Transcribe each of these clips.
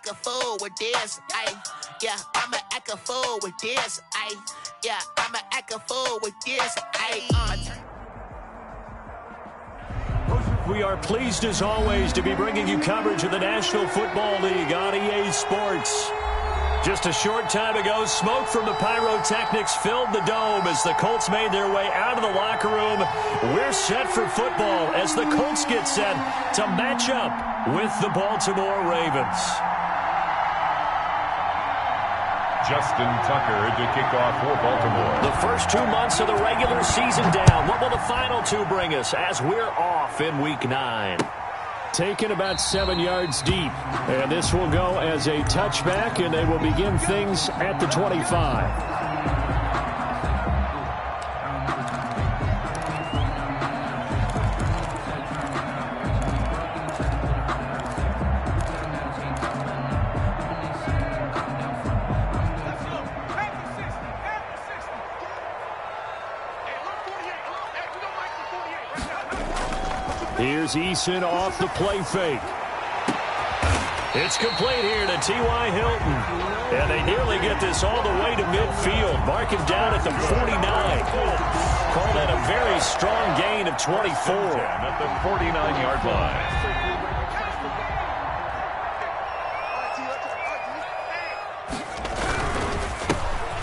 act a fool with this. Yeah, I'ma act a fool with this. Yeah, I'ma act a fool with this. We are pleased as always to be bringing you coverage of the National Football League on EA Sports. Just a short time ago, smoke from the pyrotechnics filled the dome as the Colts made their way out of the locker room. We're set for football as the Colts get set to match up with the Baltimore Ravens. Justin Tucker to kick off for Baltimore. The first 2 months of the regular season down. What will the final two bring us as we're off in Week 9? Taken about 7 yards deep. And this will go as a touchback, and they will begin things at the 25. Here's Eason off the play fake. It's complete here to T.Y. Hilton. And they nearly get this all the way to midfield. Mark him down at the 49. Call that a very strong gain of 24. At the 49-yard line.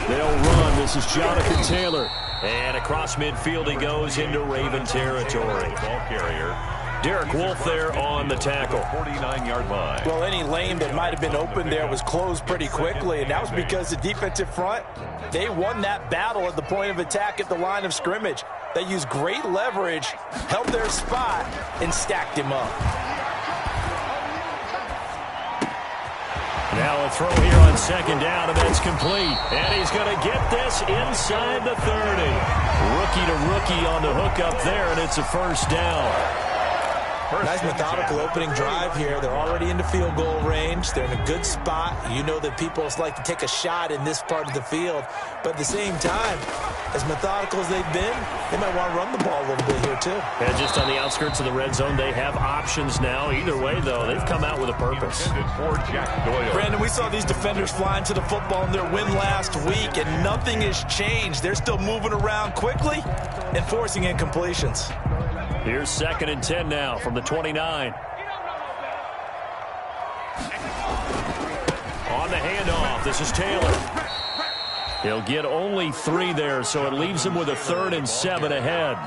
They'll run. This is Jonathan Taylor. And across midfield he goes into Raven territory. Ball carrier. Derek Wolfe there on the tackle. 49-yard line. Well, any lane that might have been open there was closed pretty quickly, and that was because the defensive front, they won that battle at the point of attack at the line of scrimmage. They used great leverage, held their spot, and stacked him up. Now a throw here on second down, and that's complete. And he's going to get this inside the 30. Rookie to rookie on the hook up there, and it's a first down. Nice methodical opening drive here. They're already into field goal range. They're in a good spot. You know that people like to take a shot in this part of the field. But at the same time, as methodical as they've been, they might want to run the ball a little bit here too. And just on the outskirts of the red zone, they have options now. Either way, though, they've come out with a purpose. For Jack Doyle. Brandon, we saw these defenders flying to the football in their win last week, and nothing has changed. They're still moving around quickly and forcing incompletions. Here's 2nd and 10 now from the 29. On the handoff, this is Taylor. He'll get only 3 there, so it leaves him with a 3rd and 7 ahead.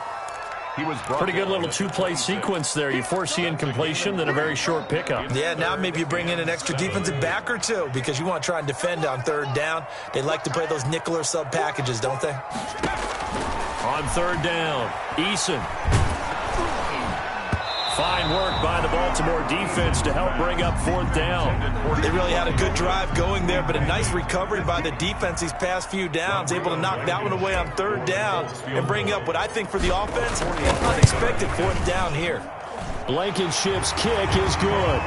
He was pretty good little two-play sequence there. You force the incompletion, then a very short pickup. Yeah, now maybe you bring in an extra defensive back or two because you want to try and defend on 3rd down. They like to play those nickel or sub packages, don't they? On 3rd down, Eason. Fine work by the Baltimore defense to help bring up 4th down. They really had a good drive going there, but a nice recovery by the defense these past few downs, able to knock that one away on 3rd down and bring up what I think for the offense, an unexpected 4th down here. Blankenship's kick is good.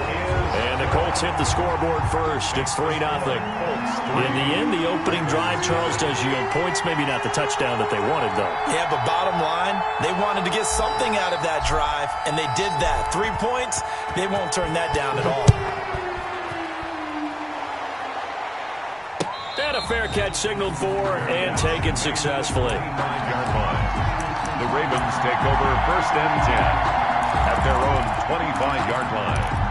And the Colts hit the scoreboard first. It's 3-0. In the end, the opening drive, Charles, does yield points. Maybe not the touchdown that they wanted, though. Yeah, but bottom line, they wanted to get something out of that drive, and they did that. 3 points, they won't turn that down at all. And a fair catch signaled for and taken successfully. 5-yard line. The Ravens take over 1st and 10 at their own 25-yard line.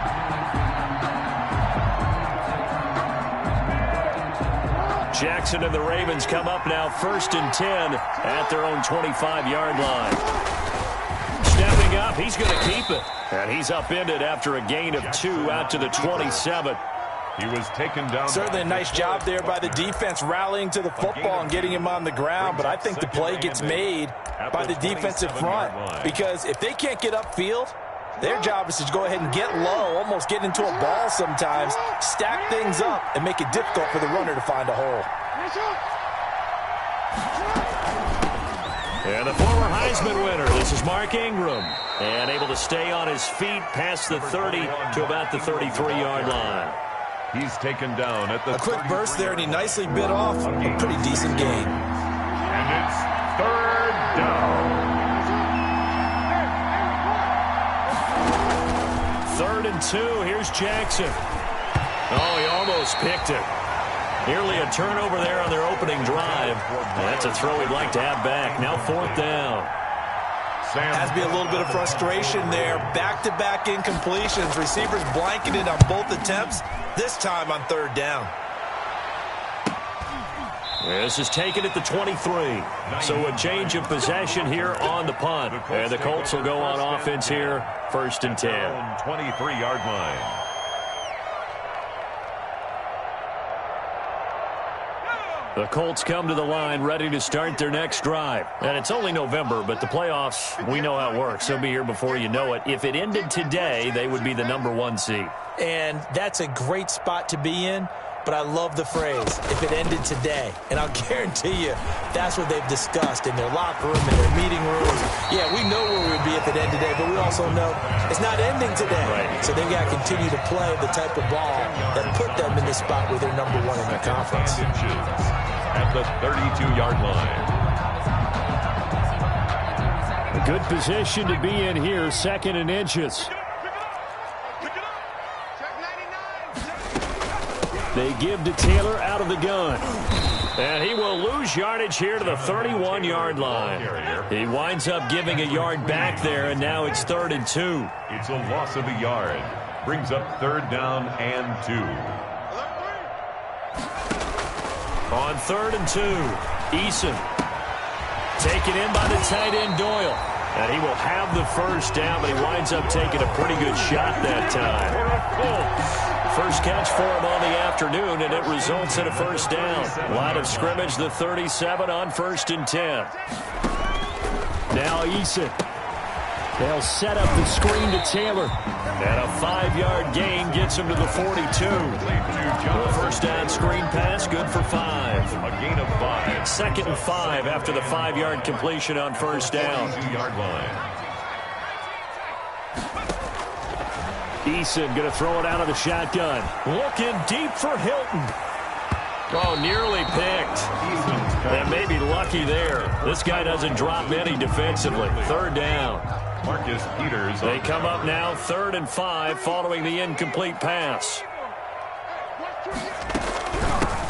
Jackson and the Ravens come up now 1st and 10 at their own 25-yard line. Stepping up, he's going to keep it. And he's upended after a gain of 2 out to the 27. He was taken down. Certainly a nice job there by the defense rallying to the football and getting him on the ground, but I think the play gets made by the defensive front because if they can't get upfield, their job is to go ahead and get low, almost get into a ball sometimes, stack things up, and make it difficult for the runner to find a hole. And the former Heisman winner, this is Mark Ingram, and able to stay on his feet past the 30 to about the 33-yard line. He's taken down at the a quick burst there, and he nicely bit off a pretty decent gain. And it's 3rd down. 3rd and 2. Here's Jackson. Oh, he almost picked it. Nearly a turnover there on their opening drive. That's a throw he'd like to have back. Now 4th down. Has to be a little bit of frustration there. Back-to-back incompletions. Receivers blanketed on both attempts, this time on 3rd down. This is taken at the 23. So a change of possession here on the punt. And the Colts will go on offense here, 1st and 10. 23-yard line. The Colts come to the line ready to start their next drive. And it's only November, but the playoffs, we know how it works. They'll be here before you know it. If it ended today, they would be the #1 seed. And that's a great spot to be in. But I love the phrase, if it ended today. And I'll guarantee you, that's what they've discussed in their locker room, in their meeting rooms. Yeah, we know where we would be if it ended today, but we also know it's not ending today. Right. So they've got to continue to play the type of ball that put them in the spot where they're #1 in their conference. At the 32-yard line. A good position to be in here, 2nd and inches. They give to Taylor out of the gun. And he will lose yardage here to the 31-yard line. He winds up giving a yard back there, and now it's 3rd and 2. It's a loss of a yard. Brings up 3rd down and 2. On 3rd and 2, Eason taken in by the tight end Doyle. And he will have the 1st down, but he winds up taking a pretty good shot that time. First catch for him on the afternoon, and it results in a 1st down. Line of scrimmage, the 37 on 1st and 10. Now Eason. They'll set up the screen to Taylor. And a 5-yard gain gets him to the 42. The 1st down screen pass, good for 5. A gain of 5. 2nd and 5 after the 5-yard completion on 1st down. 2-yard line. Eason going to throw it out of the shotgun. Looking deep for Hilton. Oh, nearly picked. And maybe lucky there. This guy doesn't drop many defensively. 3rd down. Marcus Peters. They come up now 3rd and 5 following the incomplete pass.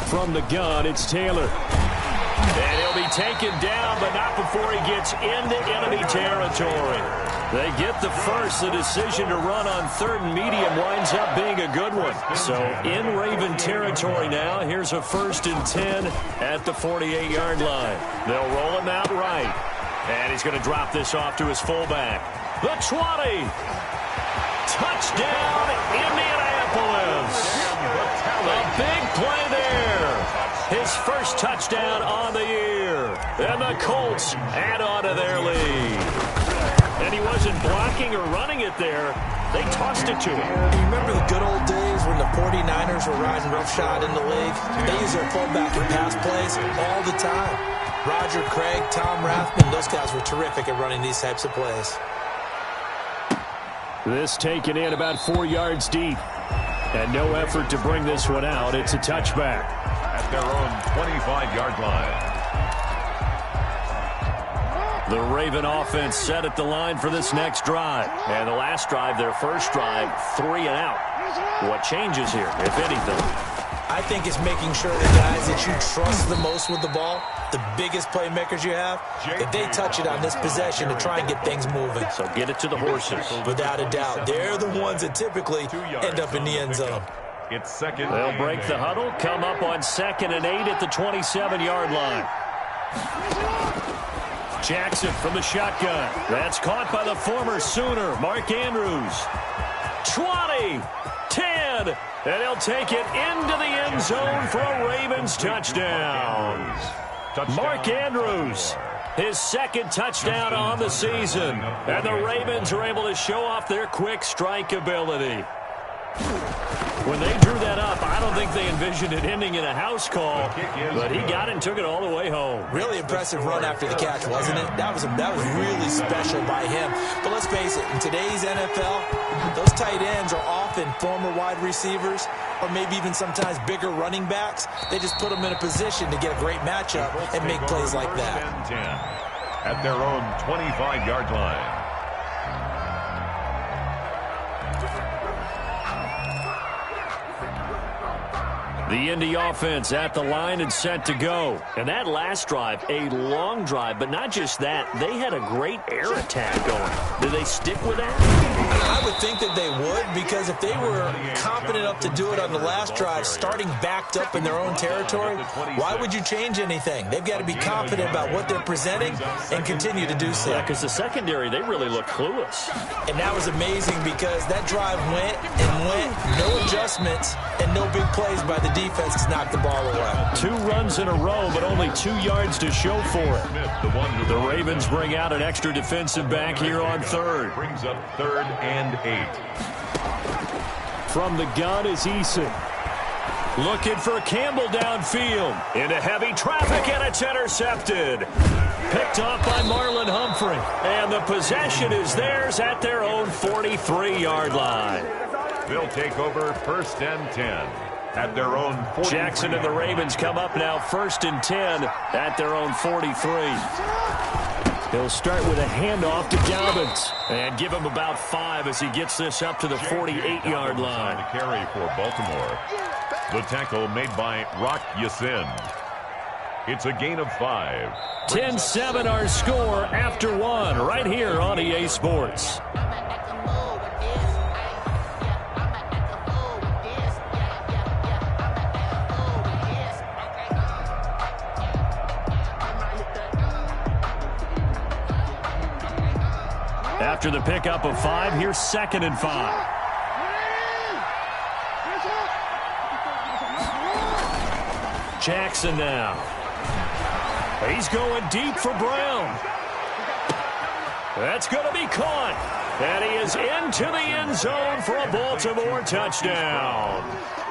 From the gun, it's Taylor. And he'll be taken down, but not before he gets into enemy territory. They get the first. The decision to run on 3rd and medium winds up being a good one. So in Raven territory now. Here's a 1st and 10 at the 48-yard line. They'll roll him out right. And he's going to drop this off to his fullback. The 20. Touchdown, Indianapolis. A big play there. His first touchdown on the year. And the Colts add on to their lead. And he wasn't blocking or running it there. They tossed it to him. You remember the good old days when the 49ers were riding roughshod in the league? They used their fullback in pass plays all the time. Roger Craig, Tom Rathman, those guys were terrific at running these types of plays. This taken in about 4 yards deep. And no effort to bring this one out. It's a touchback. At their own 25-yard line. The Raven offense set at the line for this next drive. And the last drive, their first drive, 3 and out. What changes here, if anything? I think it's making sure the guys that you trust the most with the ball, the biggest playmakers you have, that they touch it on this possession to try and get things moving. So get it to the horses. Without a doubt. They're the ones that typically end up in the end zone. It's 2nd. They'll break the huddle, come up on 2nd and 8 at the 27-yard line. Jackson from the shotgun. That's caught by the former Sooner, Mark Andrews. 20, 10, and he'll take it into the end zone for a Ravens touchdown. Mark Andrews, his 2nd touchdown on the season. And the Ravens are able to show off their quick strike ability. When they drew that up, I don't think they envisioned it ending in a house call, but he got it and took it all the way home. Really impressive run after the catch, wasn't it? That was really special by him. But let's face it, in today's NFL, those tight ends are often former wide receivers or maybe even sometimes bigger running backs. They just put them in a position to get a great matchup and make plays like that. At their own 25-yard line. The Indy offense at the line and set to go. And that last drive, a long drive, but not just that. They had a great air attack going. Do they stick with that? I would think that they would, because if they were confident enough to do it on the last drive, starting backed up in their own territory, why would you change anything? They've got to be confident about what they're presenting and continue to do so. Yeah, because the secondary, they really look clueless. And that was amazing because that drive went and went, no adjustments, and no big plays by the defense to knock the ball away. 2 runs in a row, but only 2 yards to show for it. The Ravens bring out an extra defensive back here on third. Brings up 3rd and 8. From the gun is Eason. Looking for Campbell downfield. Into heavy traffic, and it's intercepted. Picked off by Marlon Humphrey. And the possession is theirs at their own 43-yard line. They'll take over 1st and 10 at their own 43. Jackson and the Ravens come up now 1st and 10 at their own 43. He'll start with a handoff to Dobbins and give him about 5 as he gets this up to the 48-yard line. To carry for Baltimore. The tackle made by Rock Yassin. It's a gain of 5. 10-7 our score after 1 right here on EA Sports. After the pickup of 5, here's 2nd and 5. Jackson now. He's going deep for Brown. That's going to be caught. And he is into the end zone for a Baltimore touchdown.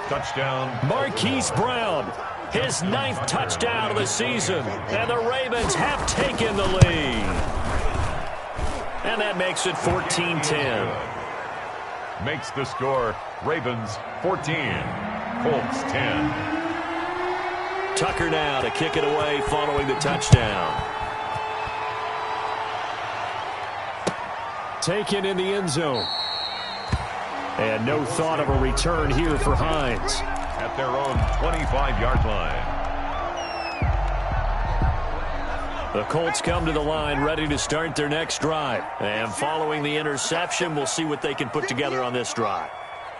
Touchdown. Marquise Brown, his 9th touchdown of the season. And the Ravens have taken the lead. And that makes it 14-10. Makes the score Ravens 14, Colts 10. Tucker now to kick it away following the touchdown. Taken in the end zone. And no thought of a return here for Hines. At their own 25-yard line. The Colts come to the line ready to start their next drive. And following the interception, we'll see what they can put together on this drive.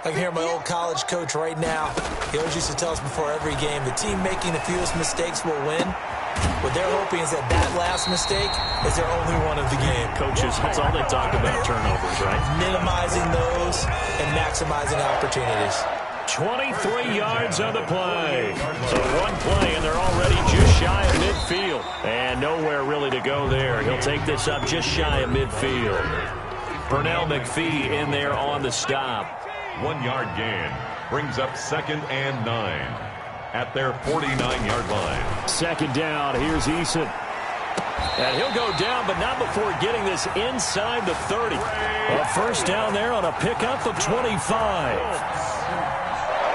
I can hear my old college coach right now. He always used to tell us before every game, the team making the fewest mistakes will win. What they're hoping is that last mistake is their only one of the game. Coaches, that's all they talk about, turnovers, right? Minimizing those and maximizing opportunities. 23 yards on the play. So 1 play, and they're already just shy of midfield. And nowhere really to go there. He'll take this up just shy of midfield. Pernell McPhee in there on the stop. 1-yard gain. Brings up 2nd and 9 at their 49-yard line. 2nd down. Here's Eason. And he'll go down, but not before getting this inside the 30. A 1st down there on a pickup of 25.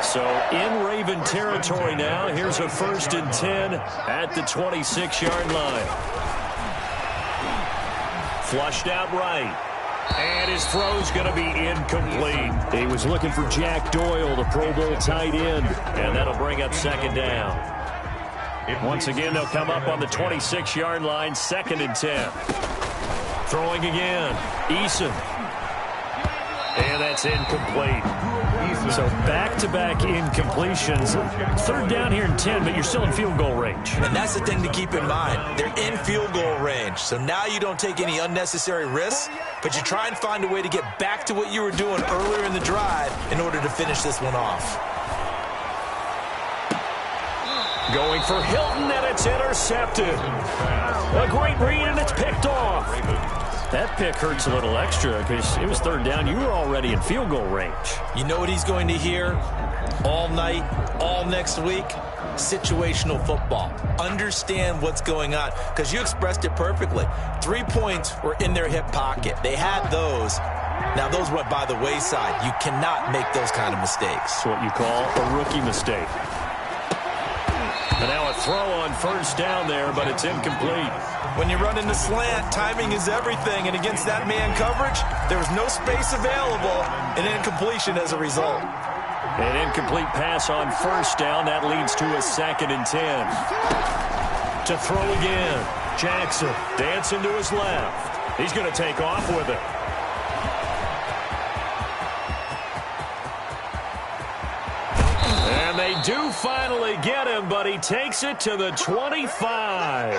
So in Raven territory now. Here's a 1st and 10 at the 26-yard line. Flushed out right. And his throw's going to be incomplete. He was looking for Jack Doyle, the Pro Bowl tight end. And that'll bring up 2nd down. Once again, they'll come up on the 26-yard line, 2nd and 10. Throwing again. Eason. And that's incomplete. So back-to-back incompletions. 3rd down here and 10, but you're still in field goal range. And that's the thing to keep in mind. They're in field goal range. So now you don't take any unnecessary risks, but you try and find a way to get back to what you were doing earlier in the drive in order to finish this one off. Going for Hilton, and it's intercepted. A great read, and it's picked off. That pick hurts a little extra because it was 3rd down. You were already in field goal range. You know what he's going to hear all night, all next week? Situational football. Understand what's going on, because you expressed it perfectly. 3 points were in their hip pocket. They had those. Now, those went by the wayside. You cannot make those kind of mistakes. It's what you call a rookie mistake. And now a throw on 1st down there, but it's incomplete. When you run in the slant, timing is everything, and against that man coverage, there was no space available, and incompletion as a result. An incomplete pass on first down. That leads to a 2nd and 10. To throw again. Jackson dancing to his left. He's going to take off with it. And they do finally get him, but he takes it to the 25.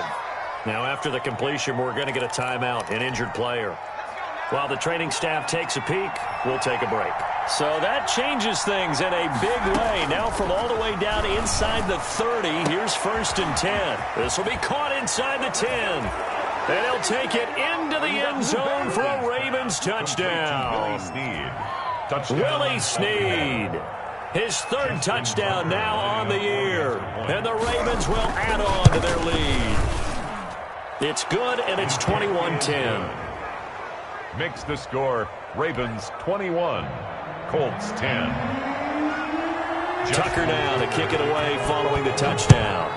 Now, after the completion, we're going to get a timeout, an injured player. While the training staff takes a peek, we'll take a break. So that changes things in a big way. Now from all the way down inside the 30, here's 1st and 10. This will be caught inside the 10. And he'll take it into the end zone for a Ravens touchdown. Willie Snead. His 3rd touchdown now on the year. And the Ravens will add on to their lead. It's good, and it's 21-10. Makes the score Ravens 21, Colts 10. Tucker now to kick it away following the touchdown.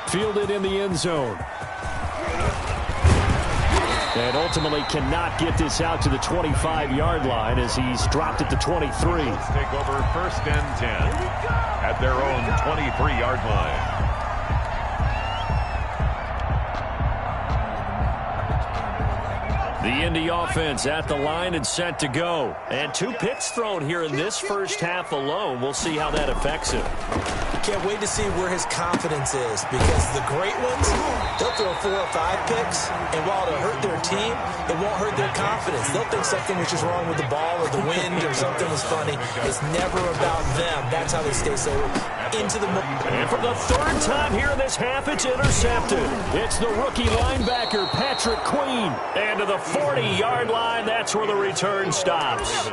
Fielded in the end zone. And ultimately cannot get this out to the 25-yard line as he's dropped it to 23. Colts take over 1st and 10 at their own 23-yard line. The Indy offense at the line and set to go. And 2 picks thrown here in this first half alone. We'll see how that affects him. Can't wait to see where his confidence is, because the great ones, they'll throw 4 or 5 picks, and while it'll hurt their team, it won't hurt their confidence. They'll think something was just wrong with the ball or the wind or something was funny. It's never about them. That's how they stay so into the moment. And for the 3rd time here in this half, it's intercepted. It's the rookie linebacker, Patrick Queen. And to the 40-yard line, that's where the return stops.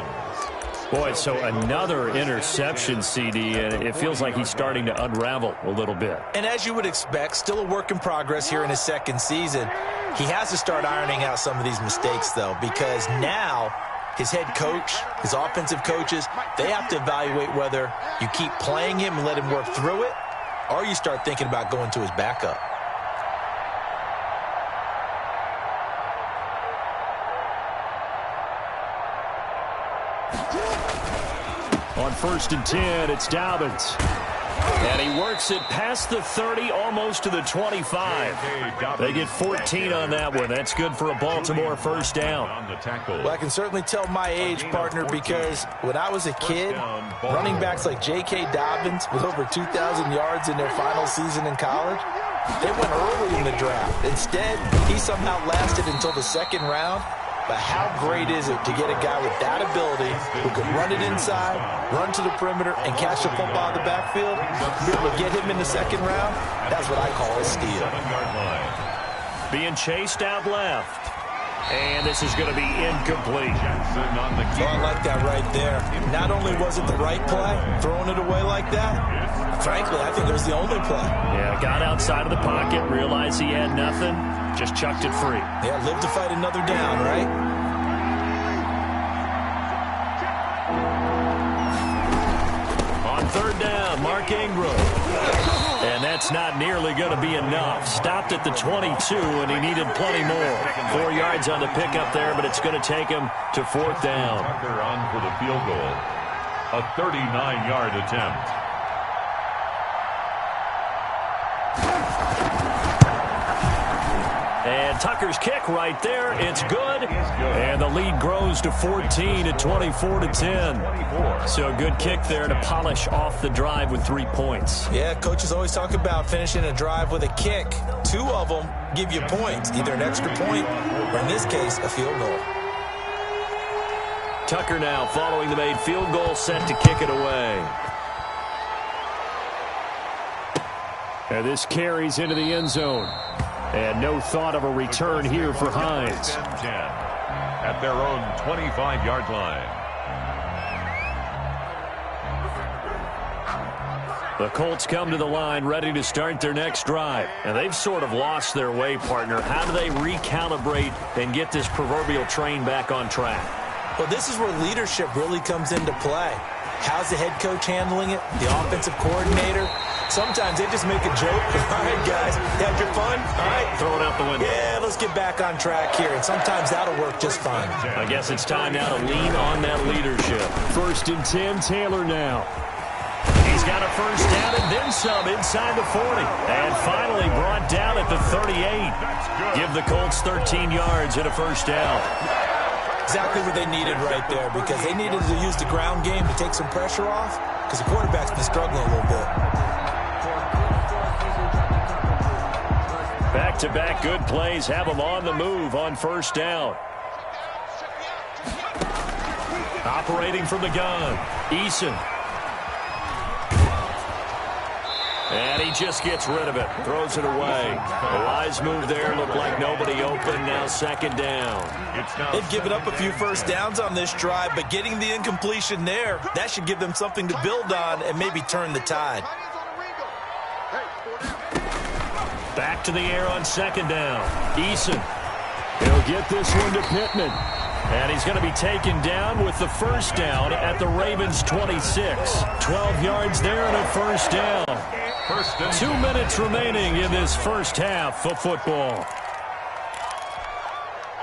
Boy, so another interception, CD, and it feels like he's starting to unravel a little bit. And as you would expect, still a work in progress here in his 2nd season. He has to start ironing out some of these mistakes, though, because now his head coach, his offensive coaches, they have to evaluate whether you keep playing him and let him work through it, or you start thinking about going to his backup. On 1st and 10, it's Dobbins. And he works it past the 30, almost to the 25. They get 14 on that one. That's good for a Baltimore 1st down. Well, I can certainly tell my age, partner, because when I was a kid, running backs like J.K. Dobbins with over 2,000 yards in their final season in college, they went early in the draft. Instead, he somehow lasted until the 2nd round. But how great is it to get a guy with that ability who can run it inside, run to the perimeter, and catch the football in the backfield? Be able to get him in the 2nd round? That's what I call a steal. Being chased out left. And this is going to be incomplete. Oh, I like that right there. Not only was it the right play, throwing it away like that, frankly, I think it was the only play. Yeah, got outside of the pocket, realized he had nothing, just chucked it free. Yeah, live to fight another down, right? On 3rd down, Mark Ingram. And that's not nearly going to be enough. Stopped at the 22, and he needed plenty more. 4 yards on the pickup there, but it's going to take him to 4th down. Tucker on for the field goal. A 39-yard attempt. And Tucker's kick right there. It's good. And the lead grows to 14 at 24-10. So a good kick there to polish off the drive with 3 points. Yeah, coaches always talk about finishing a drive with a kick. 2 of them give you points, either an extra point or, in this case, a field goal. Tucker now following the made field goal, set to kick it away. And this carries into the end zone. And no thought of a return here for Hines. At their own 25-yard line. The Colts come to the line ready to start their next drive. And they've sort of lost their way, partner. How do they recalibrate and get this proverbial train back on track? Well, this is where leadership really comes into play. How's the head coach handling it? The offensive coordinator? Sometimes they just make a joke. All right, guys, you had your fun? All right. Throw it out the window. Yeah, let's get back on track here. And sometimes that'll work just fine. I guess it's time now to lean on that leadership. 1st and 10, Taylor now. He's got a first down and then some inside the 40. And finally brought down at the 38. Give the Colts 13 yards and a first down. Exactly what they needed right there, because they needed to use the ground game to take some pressure off, because the quarterback's been struggling a little bit. Back-to-back good plays have them on the move on first down. Operating from the gun, Eason. And he just gets rid of it, throws it away. A wise move there, looked like nobody open, now 2nd down. They've given up a few first downs on this drive, but getting the incompletion there, that should give them something to build on and maybe turn the tide. Back to the air on 2nd down. Eason. He'll get this one to Pittman. And he's going to be taken down with the first down at the Ravens' 26. 12 yards there and a first down. 2 minutes remaining in this first half of football.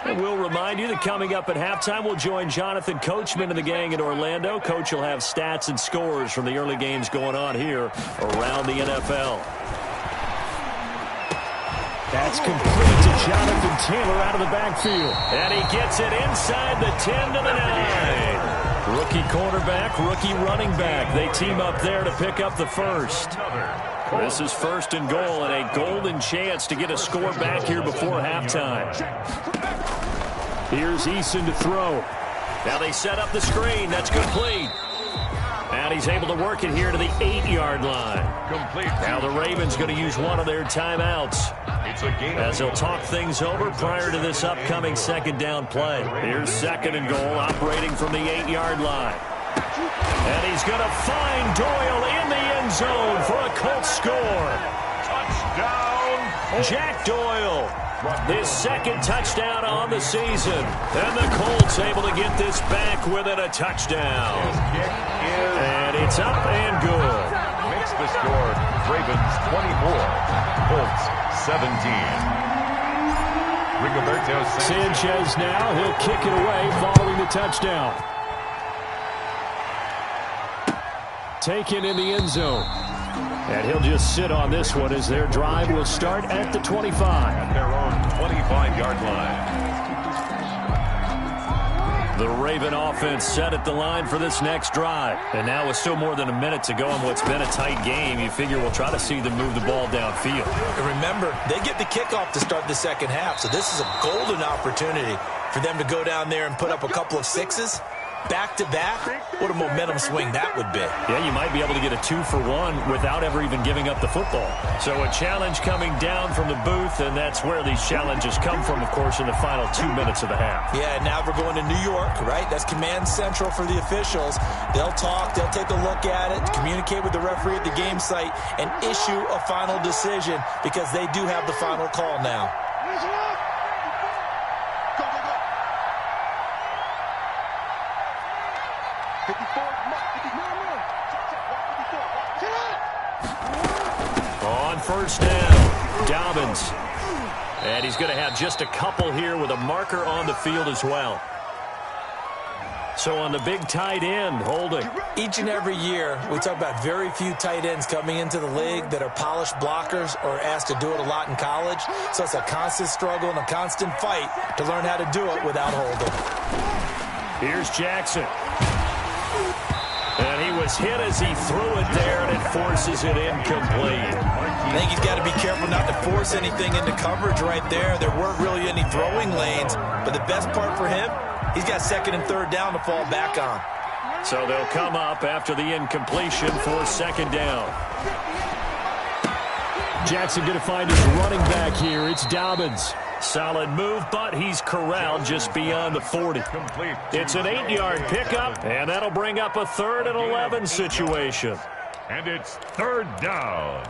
And we'll remind you that coming up at halftime, we'll join Jonathan Coachman and the gang in Orlando. Coach will have stats and scores from the early games going on here around the NFL. That's complete to Jonathan Taylor out of the backfield. And he gets it inside the 10 to the 9. Rookie quarterback, rookie running back. They team up there to pick up the first. This is 1st and goal and a golden chance to get a score back here before halftime. Here's Eason to throw. Now they set up the screen. That's complete. And he's able to work it here to the 8-yard line. Now the Ravens going to use one of their timeouts as they'll talk things over prior to this upcoming 2nd down play. Here's 2nd and goal, operating from the 8-yard line. And he's going to find Doyle in the end zone for a Colts score. Touchdown. Jack Doyle, his 2nd touchdown on the season. And the Colts able to get this back within a touchdown. And it's up and good. Makes the score Ravens 24, Colts 17. Rigoberto Sanchez now, he'll kick it away following the touchdown. Taken in the end zone. And he'll just sit on this one as their drive will start at the 25. At their own 25-yard line. The Raven offense set at the line for this next drive. And now with still more than a minute to go in what's been a tight game, you figure we'll try to see them move the ball downfield. And remember, they get the kickoff to start the 2nd half, so this is a golden opportunity for them to go down there and put up a couple of sixes. Back-to-back, what a momentum swing that would be. Yeah, you might be able to get a 2-for-1 without ever even giving up the football. So a challenge coming down from the booth, and that's where these challenges come from, of course, in the final 2 minutes of the half. Yeah, now we're going to New York, right? That's command central for the officials. They'll talk, they'll take a look at it, communicate with the referee at the game site, and issue a final decision because they do have the final call now. On first down, Dobbins. And he's going to have just a couple here with a marker on the field as well. So on the big tight end, holding. Each and every year, we talk about very few tight ends coming into the league that are polished blockers or asked to do it a lot in college. So it's a constant struggle and a constant fight to learn how to do it without holding. Here's Jackson. And he was hit as he threw it there, and it forces it incomplete. I think he's got to be careful not to force anything into coverage right there. There weren't really any throwing lanes, but the best part for him, he's got 2nd and 3rd down to fall back on. So they'll come up after the incompletion for 2nd down. Jackson going to find his running back here. It's Dobbins. Solid move, but he's corralled just beyond the 40. It's an 8-yard pickup, and that'll bring up a 3rd and 11 situation. And it's 3rd down.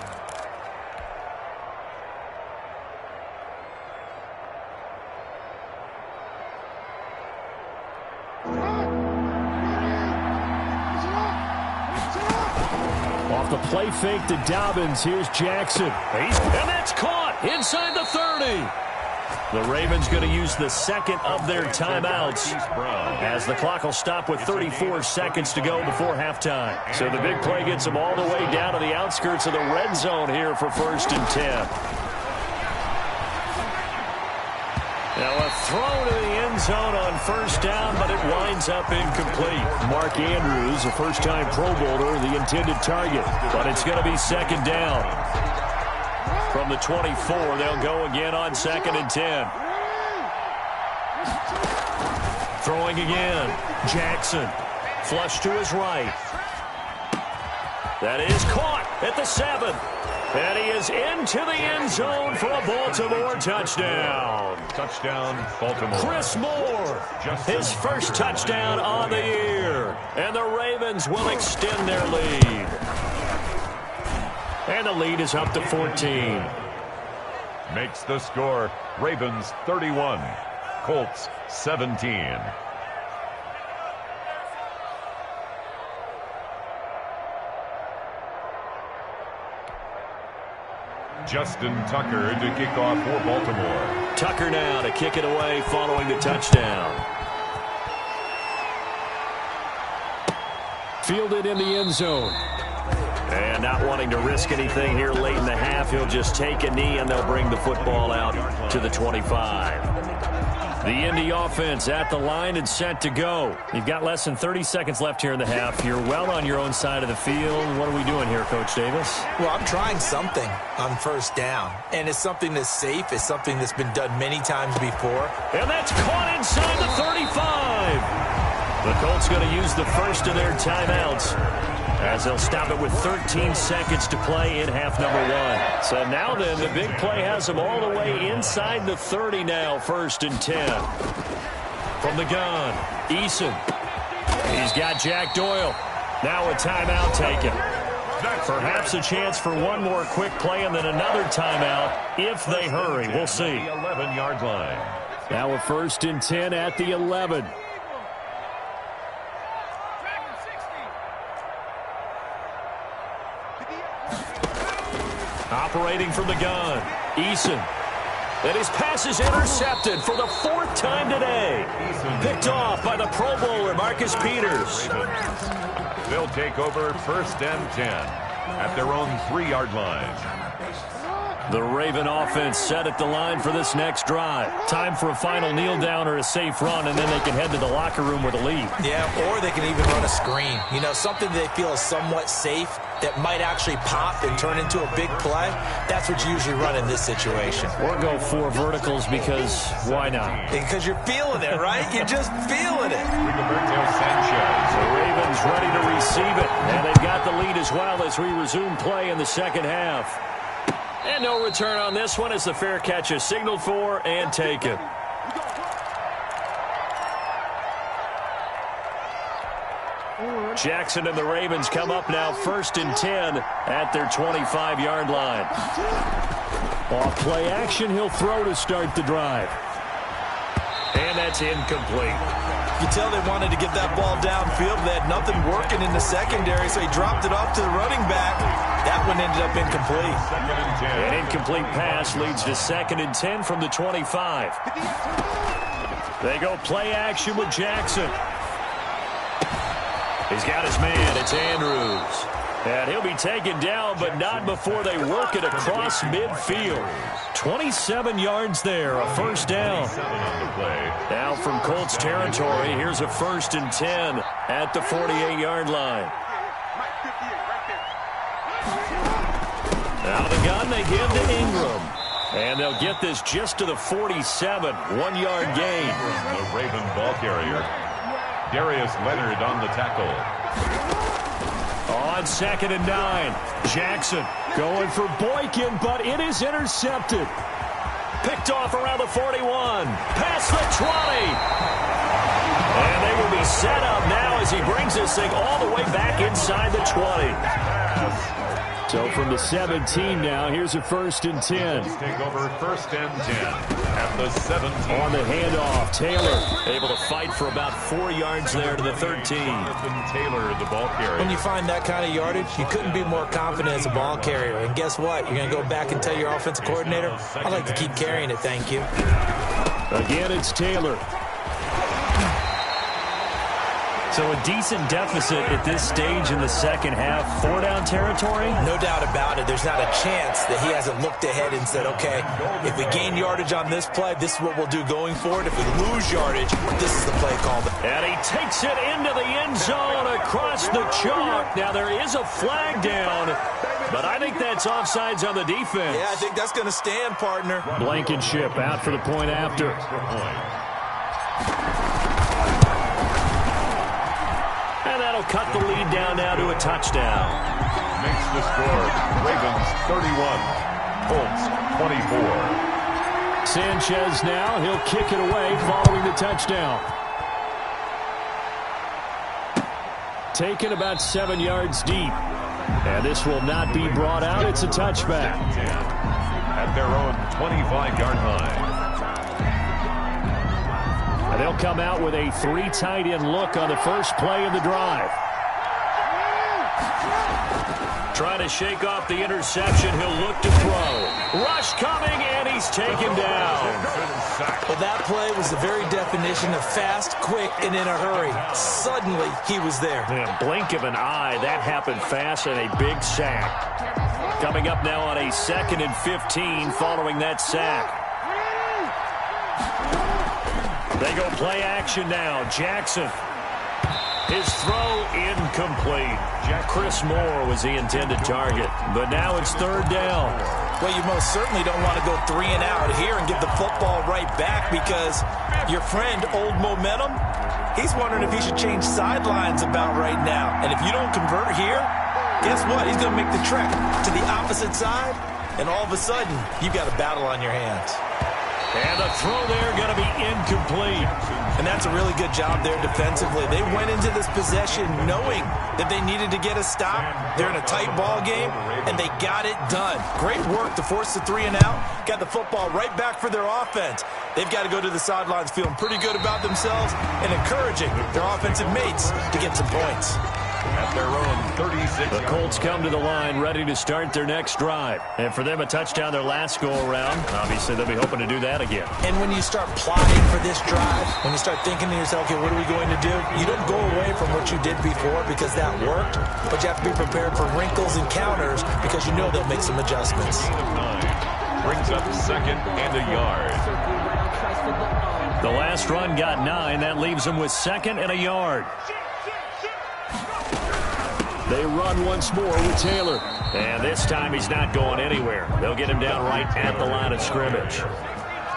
Off the play fake to Dobbins, here's Jackson. And that's caught inside the 30. The Ravens going to use the second of their timeouts as the clock will stop with 34 seconds to go before halftime. So the big play gets them all the way down to the outskirts of the red zone here for 1st and 10. Now a throw to the end zone on 1st down, but it winds up incomplete. Mark Andrews, a first-time Pro Bowler, the intended target, but it's going to be 2nd down. From the 24, they'll go again on 2nd and 10. Throwing again. Jackson. Flush to his right. That is caught at the 7. And he is into the end zone for a Baltimore touchdown. Touchdown, Baltimore. Chris Moore, his first touchdown on the year. And the Ravens will extend their lead. And the lead is up to 14. Makes the score Ravens 31, Colts 17. Justin Tucker to kick off for Baltimore. Tucker now to kick it away following the touchdown. Fielded in the end zone. And not wanting to risk anything here late in the half, he'll just take a knee and they'll bring the football out to the 25. The Indy offense at the line and set to go. You've got less than 30 seconds left here in the half. You're well on your own side of the field. What are we doing here, Coach Davis? Well, I'm trying something on 1st down, and it's something that's safe. It's something that's been done many times before. And that's caught inside the 35. The Colts going to use the first of their timeouts, as they'll stop it with 13 seconds to play in half number 1. So now then, the big play has them all the way inside the 30 now, 1st and 10. From the gun, Eason. He's got Jack Doyle. Now a timeout taken. Perhaps a chance for one more quick play and then another timeout if they hurry. We'll see. 11-yard line. Now a 1st and 10 at the 11. Operating from the gun, Eason. And his pass is intercepted for the 4th time today. Picked off by the Pro Bowler, Marcus Peters. They'll take over 1st and 10 at their own 3-yard line. The Raven offense set at the line for this next drive. Time for a final kneel down or a safe run, and then they can head to the locker room with a lead. Yeah, or they can even run a screen. You know, something they feel is somewhat safe that might actually pop and turn into a big play. That's what you usually run in this situation. Or go 4 verticals because why not? Because you're feeling it, right? You're just feeling it. The Ravens ready to receive it, and they've got the lead as well as we resume play in the second half. And no return on this one as the fair catch is signaled for and taken. Jackson and the Ravens come up now 1st and 10 at their 25-yard line. Off play action, he'll throw to start the drive. And that's incomplete. You tell they wanted to get that ball downfield. They had nothing working in the secondary, so he dropped it off to the running back. That one ended up incomplete. An incomplete pass leads to 2nd and 10 from the 25. They go play action with Jackson. He's got his man. It's Andrews. And he'll be taken down, but not before they work it across midfield. 27 yards there, a 1st down. Now from Colts territory, here's a 1st and 10 at the 48-yard line. Now the gun they give to Ingram. And they'll get this just to the 47, 1-yard gain. The Raven ball carrier, Darius Leonard on the tackle. On 2nd and 9, Jackson going for Boykin, but it is intercepted. Picked off around the 41, past the 20. And they will be set up now as he brings this thing all the way back inside the 20. So from the 17 now, here's a 1st and 10. Take over 1st and 10 at the 17. On the handoff, Taylor able to fight for about 4 yards there to the 13. Taylor, the ball carrier. When you find that kind of yardage, you couldn't be more confident as a ball carrier. And guess what? You're going to go back and tell your offensive coordinator, I'd like to keep carrying it, thank you. Again, it's Taylor. So a decent deficit at this stage in the second half. 4-down territory? No doubt about it. There's not a chance that he hasn't looked ahead and said, okay, if we gain yardage on this play, this is what we'll do going forward. If we lose yardage, this is the play called. And he takes it into the end zone across the chalk. Now there is a flag down, but I think that's offsides on the defense. Yeah, I think that's going to stand, partner. Blankenship out for the point after. And that'll cut the lead down now to a touchdown. Makes the score Ravens 31, Colts 24. Sanchez now, he'll kick it away following the touchdown. Taken about 7 yards deep. And this will not be brought out. It's a touchback. At their own 25-yard line. And they'll come out with a 3 tight end look on the first play of the drive. Trying to shake off the interception. He'll look to throw. Rush coming, and he's taken down. Well, that play was the very definition of fast, quick, and in a hurry. Suddenly, he was there. In a blink of an eye, that happened fast, and a big sack. Coming up now on a 2nd and 15 following that sack. They go play action now. Jackson. His throw incomplete. Chris Moore was the intended target, but now it's 3rd down. Well, you most certainly don't want to go 3 and out here and give the football right back because your friend, Old Momentum, he's wondering if he should change sidelines about right now. And if you don't convert here, guess what? He's going to make the trek to the opposite side, and all of a sudden, you've got a battle on your hands. And the throw there going to be incomplete. And that's a really good job there defensively. They went into this possession knowing that they needed to get a stop. They're in a tight ball game, and they got it done. Great work to force the 3 and out. Got the football right back for their offense. They've got to go to the sidelines feeling pretty good about themselves and encouraging their offensive mates to get some points. At their own 36. The Colts come to the line ready to start their next drive. And for them, a touchdown their last go-around. Obviously, they'll be hoping to do that again. And when you start plotting for this drive, when you start thinking to yourself, okay, what are we going to do? You don't go away from what you did before because that worked, but you have to be prepared for wrinkles and counters because you know they'll make some adjustments. Brings up 2nd and a yard. The last run got 9. That leaves them with 2nd and a yard. They run once more with Taylor. And this time he's not going anywhere. They'll get him down right at the line of scrimmage.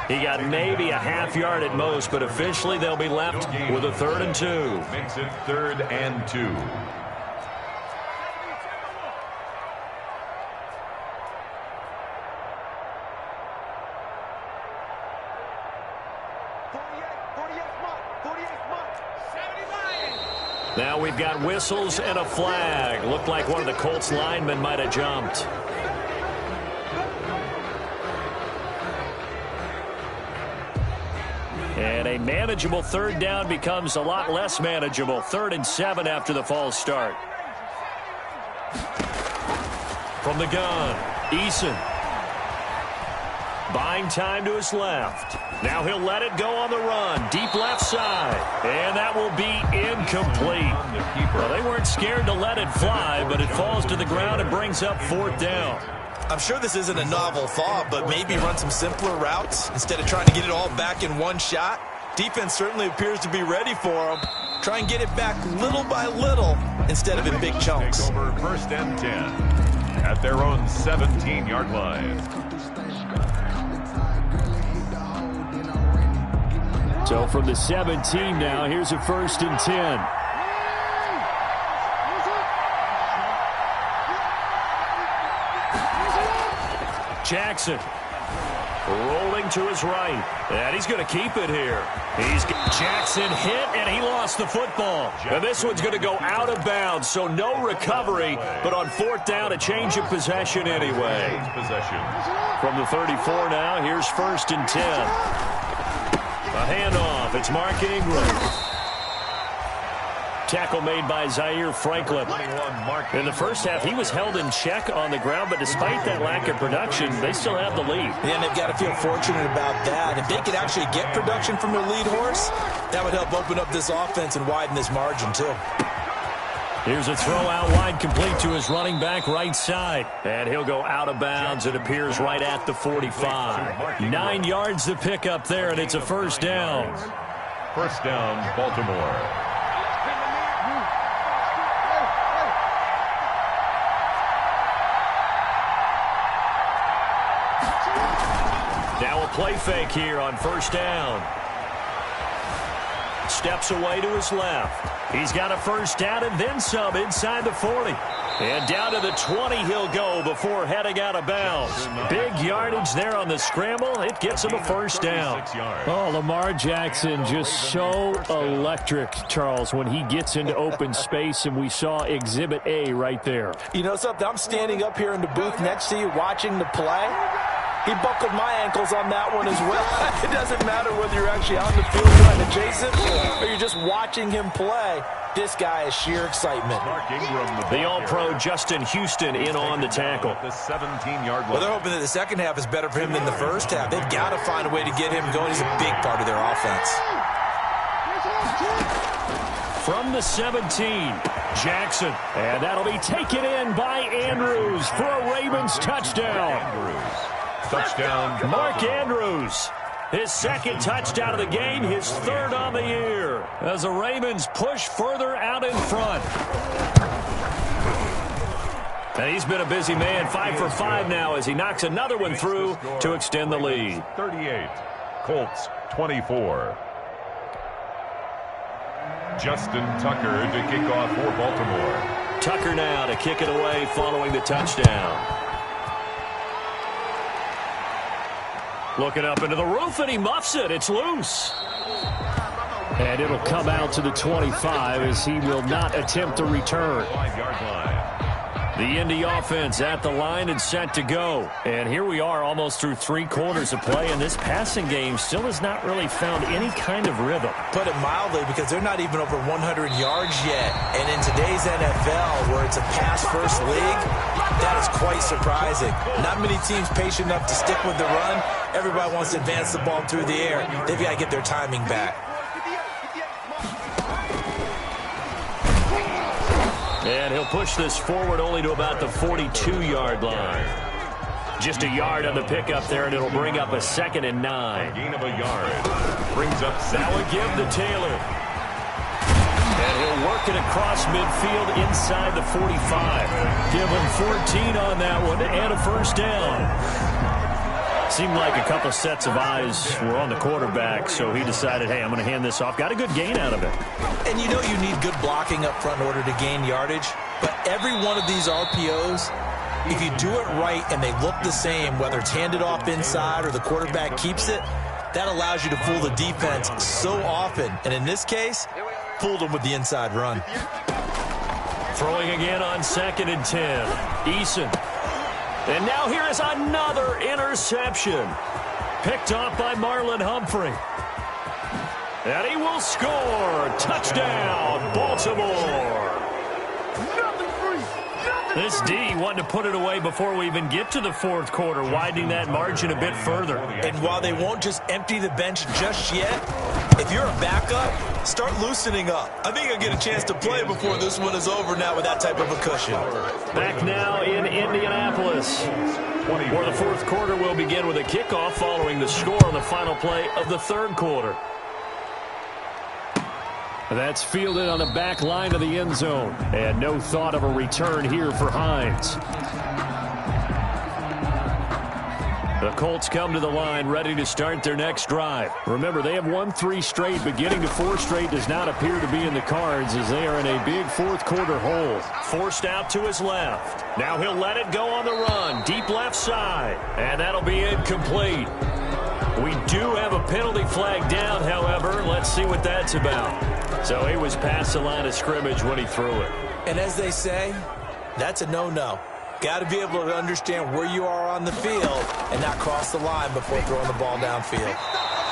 He got maybe a half yard at most, but officially they'll be left with a 3rd and 2. Makes it 3rd and 2. Now we've got whistles and a flag. Looked like one of the Colts linemen might have jumped. And a manageable 3rd down becomes a lot less manageable. 3rd and 7 after the false start. From the gun, Eason. Buying time to his left. Now he'll let it go on the run. Deep left side. And that will be incomplete. Well, they weren't scared to let it fly, but it falls to the ground and brings up 4th down. I'm sure this isn't a novel thought, but maybe run some simpler routes instead of trying to get it all back in one shot. Defense certainly appears to be ready for them. Try and get it back little by little instead of in big chunks. Over 1st and 10 at their own 17-yard line. So from the 17 now, here's a 1st and 10. Jackson. Rolling to his right. And he's going to keep it here. Jackson hit, and he lost the football. And this one's going to go out of bounds, so no recovery. But on fourth down, a change of possession anyway. From the 34 now, here's 1st and 10. A handoff. It's Mark Ingram. Tackle made by Zaire Franklin. In the first half, he was held in check on the ground, but despite that lack of production, they still have the lead. And they've got to feel fortunate about that. If they could actually get production from their lead horse, that would help open up this offense and widen this margin, too. Here's a throw out wide, complete to his running back right side. And he'll go out of bounds. It appears right at the 45. 9 yards to pick up there, and it's a first down. First down, Baltimore. Now a play fake here on first down. Steps away to his left. He's got a first down and then some inside the 40. And down to the 20 he'll go before heading out of bounds. Big yardage there on the scramble. It gets him a first down. Oh, Lamar Jackson just so electric, Charles, when he gets into open space, and we saw Exhibit A right there. You know something? I'm standing up here in the booth next to you watching the play. He buckled my ankles on that one as well. It doesn't matter whether you're actually out in the field trying to chase it or you're just watching him play. This guy is sheer excitement. The All-Pro Justin Houston in on the tackle. The 17-yard line. Well, they're hoping that the second half is better for him than the first half. They've got to find a way to get him going. He's a big part of their offense. From the 17, Jackson. And that'll be taken in by Andrews for a Ravens touchdown. Touchdown, Mark Andrews. His second touchdown of the game, his third on the year, as the Ravens push further out in front. And he's been a busy man, 5 for 5 now as he knocks another one through to extend the lead. 38, Colts 24. Justin Tucker to kick off for Baltimore. Tucker now to kick it away following the touchdown. Looking up into the roof, and he muffs it. It's loose. And it'll come out to the 25 as he will not attempt a return. 5-yard line. The Indy offense at the line and set to go. And here we are almost through 3 quarters of play, and this passing game still has not really found any kind of rhythm. Put it mildly, because they're not even over 100 yards yet. And in today's NFL, where it's a pass-first league, that is quite surprising. Not many teams patient enough to stick with the run. Everybody wants to advance the ball through the air. They've got to get their timing back. And he'll push this forward only to about the 42-yard line. Just a yard on the pickup there, and it'll bring up a 2nd and 9. Gain of a yard. Brings up Now a give to Taylor. And he'll work it across midfield inside the 45. Give him 14 on that one and a first down. Seemed like a couple sets of eyes were on the quarterback, so he decided, hey, I'm going to hand this off. Got a good gain out of it. And you know you need good blocking up front in order to gain yardage. But every one of these RPOs, if you do it right and they look the same, whether it's handed off inside or the quarterback keeps it, that allows you to fool the defense so often. And in this case, fooled them with the inside run. Throwing again on 2nd and 10. Eason. And now here is another interception. Picked off by Marlon Humphrey. And he will score. Touchdown, Baltimore. This D wanted to put it away before we even get to the 4th quarter, widening that margin a bit further. And while they won't just empty the bench just yet, if you're a backup, start loosening up. I think you'll get a chance to play before this one is over now with that type of a cushion. Back now in Indianapolis, where the 4th quarter will begin with a kickoff following the score on the final play of the 3rd quarter. That's fielded on the back line of the end zone. And no thought of a return here for Hines. The Colts come to the line ready to start their next drive. Remember, they have won 3 straight, but getting to 4 straight does not appear to be in the cards as they are in a big 4th quarter hole. Forced out to his left. Now he'll let it go on the run. Deep left side. And that'll be incomplete. We do have a penalty flag down, however. Let's see what that's about. So he was past the line of scrimmage when he threw it. And as they say, that's a no-no. Got to be able to understand where you are on the field and not cross the line before throwing the ball downfield.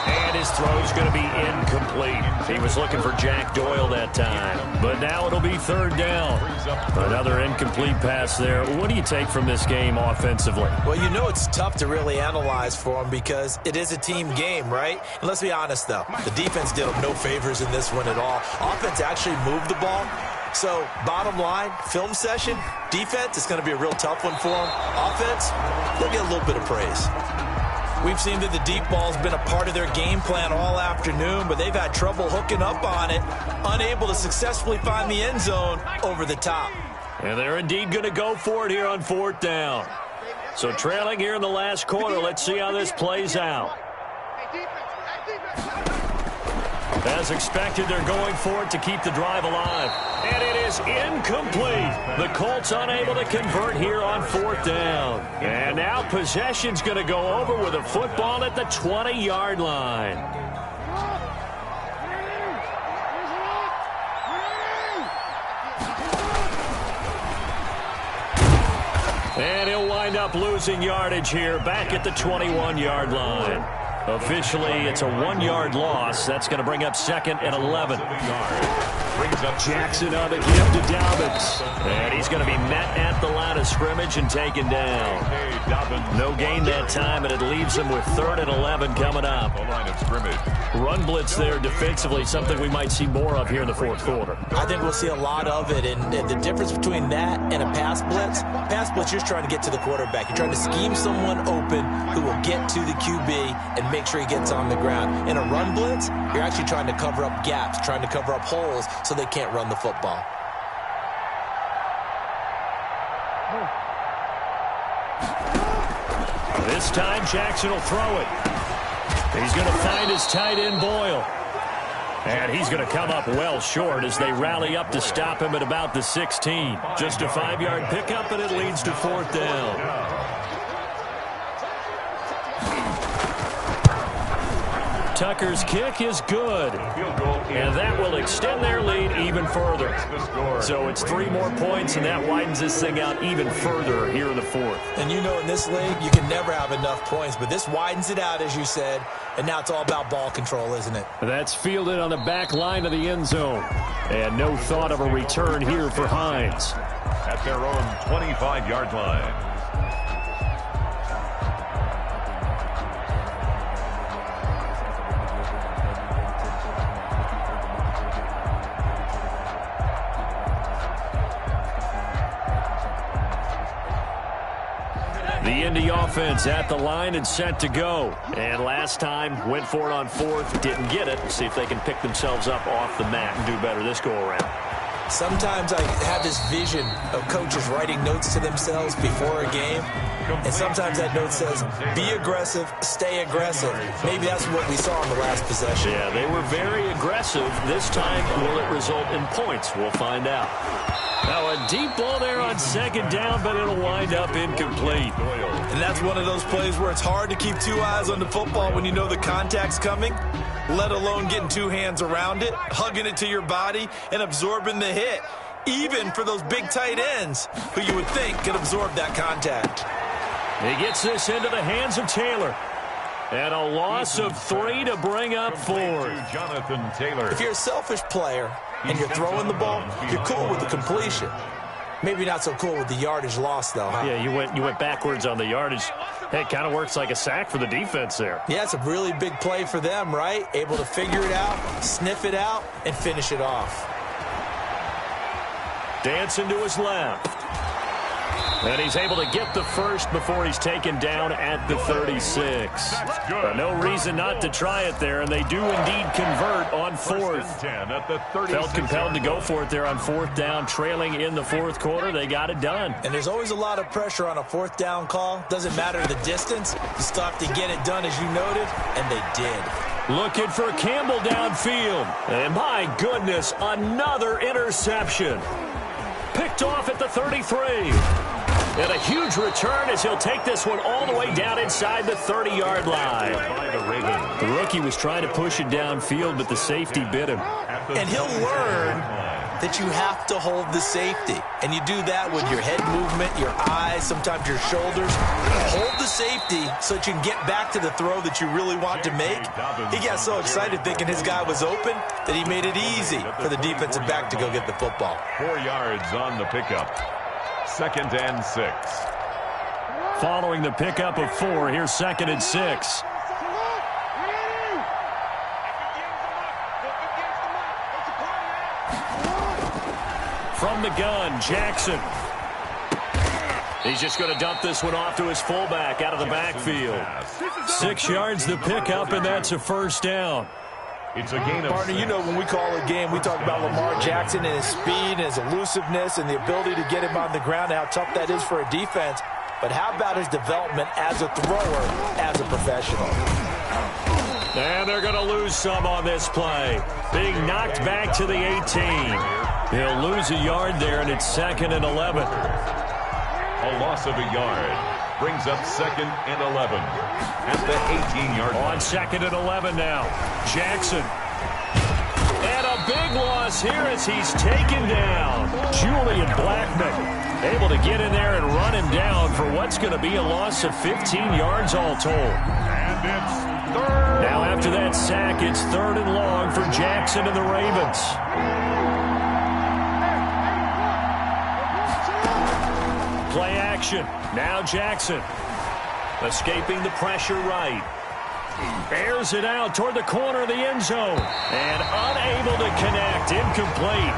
And his throw's going to be incomplete. He was looking for Jack Doyle that time. But now it'll be third down. Another incomplete pass there. What do you take from this game offensively? Well, you know it's tough to really analyze for him because it is a team game, right? And let's be honest, though. The defense did him no favors in this one at all. Offense actually moved the ball. So, bottom line, film session, defense, it's going to be a real tough one for them. Offense, they'll get a little bit of praise. We've seen that the deep ball's been a part of their game plan all afternoon, but they've had trouble hooking up on it, unable to successfully find the end zone over the top. And they're indeed going to go for it here on fourth down. So trailing here in the last quarter, let's see how this plays out. As expected, they're going for it to keep the drive alive. And it is incomplete. The Colts unable to convert here on fourth down. And now possession's going to go over with a football at the 20-yard line. And he'll wind up losing yardage here back at the 21-yard line. Officially, it's a 1-yard loss. That's going to bring up second and 11. Brings up Jackson on the give to Dobbins. And he's going to be met at the line of scrimmage and taken down. No gain that time, and it leaves him with third and 11 coming up. Run blitz there defensively, something we might see more of here in the fourth quarter. I think we'll see a lot of it, and the difference between that and a pass blitz, you're just trying to get to the quarterback. You're trying to scheme someone open who will get to the QB and make sure he gets on the ground. In a run blitz, you're actually trying to cover up gaps, trying to cover up holes so they can't run the football. This time, Jackson will throw it. He's going to find his tight end, Boyle. And he's going to come up well short as they rally up to stop him at about the 16. Just a 5-yard pickup, and it leads to fourth down. Tucker's kick is good, and that will extend their lead even further. So it's 3 more points, and that widens this thing out even further here in the fourth. And you know in this league, you can never have enough points, but this widens it out, as you said, and now it's all about ball control, isn't it? That's fielded on the back line of the end zone, and no thought of a return here for Hines. At their own 25-yard line. The Indy offense at the line and set to go. And last time, went for it on fourth, didn't get it. See if they can pick themselves up off the mat and do better this go-around. Sometimes I have this vision of coaches writing notes to themselves before a game, and sometimes that note says, be aggressive, stay aggressive. Maybe that's what we saw in the last possession. Yeah, they were very aggressive. This time, will it result in points? We'll find out. Now, a deep ball there on second down, but it'll wind up incomplete. And that's one of those plays where it's hard to keep 2 eyes on the football when you know the contact's coming, let alone getting 2 hands around it, hugging it to your body, and absorbing the hit, even for those big tight ends who you would think could absorb that contact. He gets this into the hands of Taylor. And a loss of 3 to bring up 4. Jonathan Taylor. If you're a selfish player and you're throwing the ball, you're cool with the completion. Maybe not so cool with the yardage loss, though, huh? Yeah, you went backwards on the yardage. Hey, it kind of works like a sack for the defense there. Yeah, it's a really big play for them, right? Able to figure it out, sniff it out, and finish it off. Dancing to his left. And he's able to get the first before he's taken down at the 36. No reason not to try it there, and they do indeed convert on fourth. Felt compelled to go for it there on fourth down, trailing in the fourth quarter. They got it done. And there's always a lot of pressure on a fourth down call. Doesn't matter the distance. You still have to get it done, as you noted, and they did. Looking for Campbell downfield. And my goodness, another interception. Picked off at the 33. And a huge return as he'll take this one all the way down inside the 30-yard line. The rookie was trying to push it downfield, but the safety bit him. And he'll learn that you have to hold the safety. And you do that with your head movement, your eyes, sometimes your shoulders. Hold the safety so that you can get back to the throw that you really want to make. He got so excited thinking his guy was open that he made it easy for the defensive back to go get the football. 4 yards on the pickup. 2nd and 6. Following the pickup of 4, here's 2nd and 6. From the gun, Jackson. He's just going to dump this one off to his fullback out of the backfield. 6 yards the pickup, and that's a first down. It's a gain of Partner, you know when we call a game, we talk about Lamar Jackson and his speed and his elusiveness and the ability to get him on the ground and how tough that is for a defense. But how about his development as a thrower, as a professional? And they're going to lose some on this play. Being knocked back to the 18. He'll lose a yard there, and it's 2nd and 11. A loss of a yard brings up 2nd and 11 at the 18-yard line. On 2nd and 11 now. Jackson. And a big loss here as he's taken down. Julian Blackman able to get in there and run him down for what's going to be a loss of 15 yards all told. And it's 3rd. Now after that sack, it's 3rd and long for Jackson and the Ravens. Play action. Now Jackson. Escaping the pressure right. Airs it out toward the corner of the end zone. And unable to connect. Incomplete.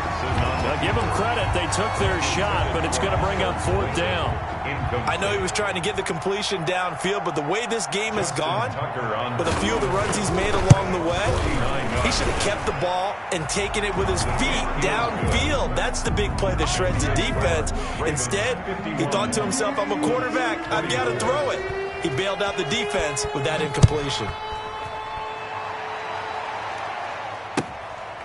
Now give them credit. They took their shot, but it's going to bring up 4th down. I know he was trying to get the completion downfield, but the way this game has gone, with a few of the runs he's made along the way, he should have kept the ball and taken it with his feet downfield. That's the big play that shreds the defense. Instead, he thought to himself, I'm a quarterback. I've got to throw it. He bailed out the defense with that incompletion.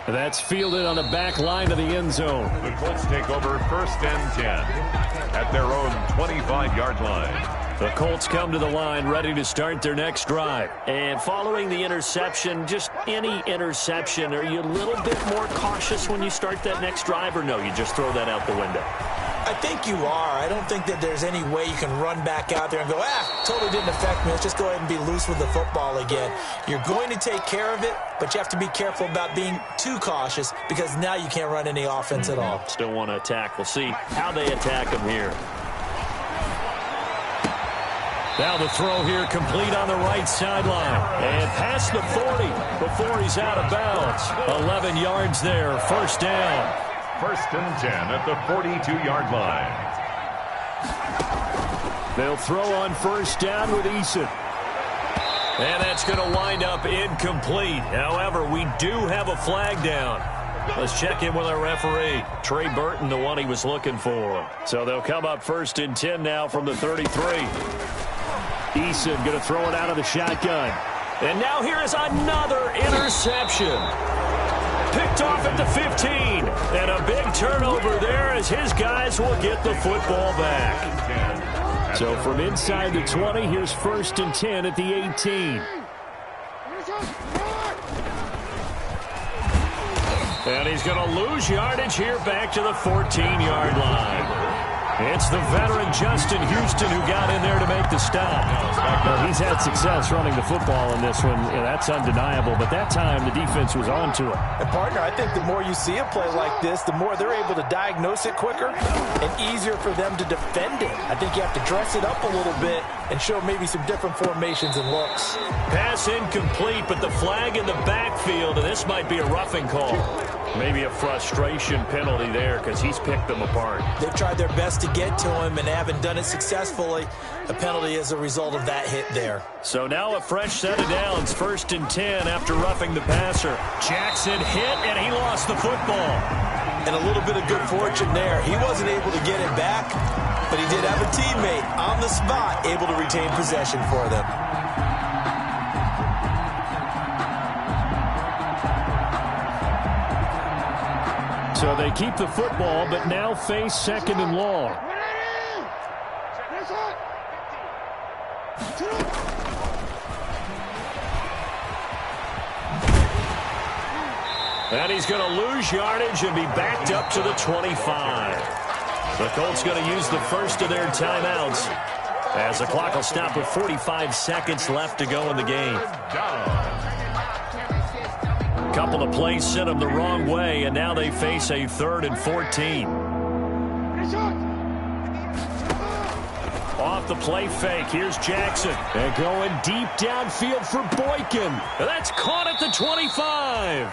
That's fielded on the back line of the end zone. The Colts take over 1st and 10 at their own 25-yard line. The Colts come to the line ready to start their next drive. And following the interception, just any interception, are you a little bit more cautious when you start that next drive, or no, you just throw that out the window? I think you are. I don't think that there's any way you can run back out there and go, totally didn't affect me. Let's just go ahead and be loose with the football again. You're going to take care of it, but you have to be careful about being too cautious because now you can't run any offense at all. Still want to attack. We'll see how they attack him here. Now the throw here complete on the right sideline. And past the 40 before he's out of bounds. 11 yards there, 1st down. 1st and 10 at the 42-yard line. They'll throw on 1st down with Eason. And that's going to wind up incomplete. However, we do have a flag down. Let's check in with our referee. Trey Burton, the one he was looking for. So they'll come up 1st and 10 now from the 33. Eason going to throw it out of the shotgun. And now here is another interception. Picked off at the 15. And a big turnover there as his guys will get the football back. So from inside the 20, here's 1st and 10 at the 18. And he's going to lose yardage here back to the 14-yard line. It's the veteran Justin Houston who got in there to make the stop. Well, he's had success running the football in this one. Yeah, that's undeniable. But that time, the defense was on to it. And, partner, I think the more you see a play like this, the more they're able to diagnose it quicker and easier for them to defend it. I think you have to dress it up a little bit and show maybe some different formations and looks. Pass incomplete, but the flag in the backfield, and this might be a roughing call. Maybe a frustration penalty there because he's picked them apart. They've tried their best to get to him and haven't done it successfully. A penalty is a result of that hit there. So now a fresh set of downs, 1st and 10 after roughing the passer. Jackson hit, and he lost the football. And a little bit of good fortune there. He wasn't able to get it back, but he did have a teammate on the spot able to retain possession for them. So they keep the football, but now face 2nd and long. And he's going to lose yardage and be backed up to the 25. The Colts going to use the first of their timeouts as the clock will stop with 45 seconds left to go in the game. A couple of plays sent them the wrong way, and now they face a 3rd and 14. Off the play fake, here's Jackson. And going deep downfield for Boykin. And that's caught at the 25.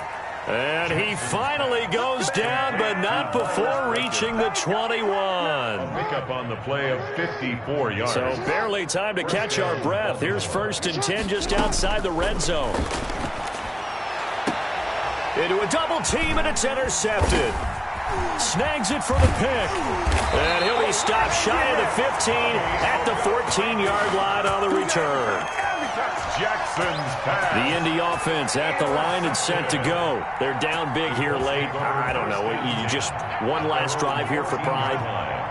And he finally goes down, but not before reaching the 21. Pickup on the play of 54 yards. So barely time to catch our breath. Here's 1st and 10 just outside the red zone. Into a double team, and it's intercepted. Snags it for the pick. And he'll be stopped shy of the 15 at the 14-yard line on the return. Jackson's pass. The Indy offense at the line and set to go. They're down big here late. I don't know. You just one last drive here for pride.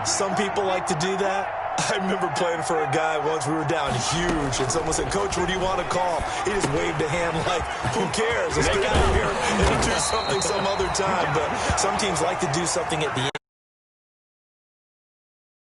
Some people like to do that. I remember playing for a guy once. We were down huge, and someone said, "Coach, what do you want to call?" He just waved a hand like, who cares? Let's get out of here and do something some other time. But some teams like to do something at the end.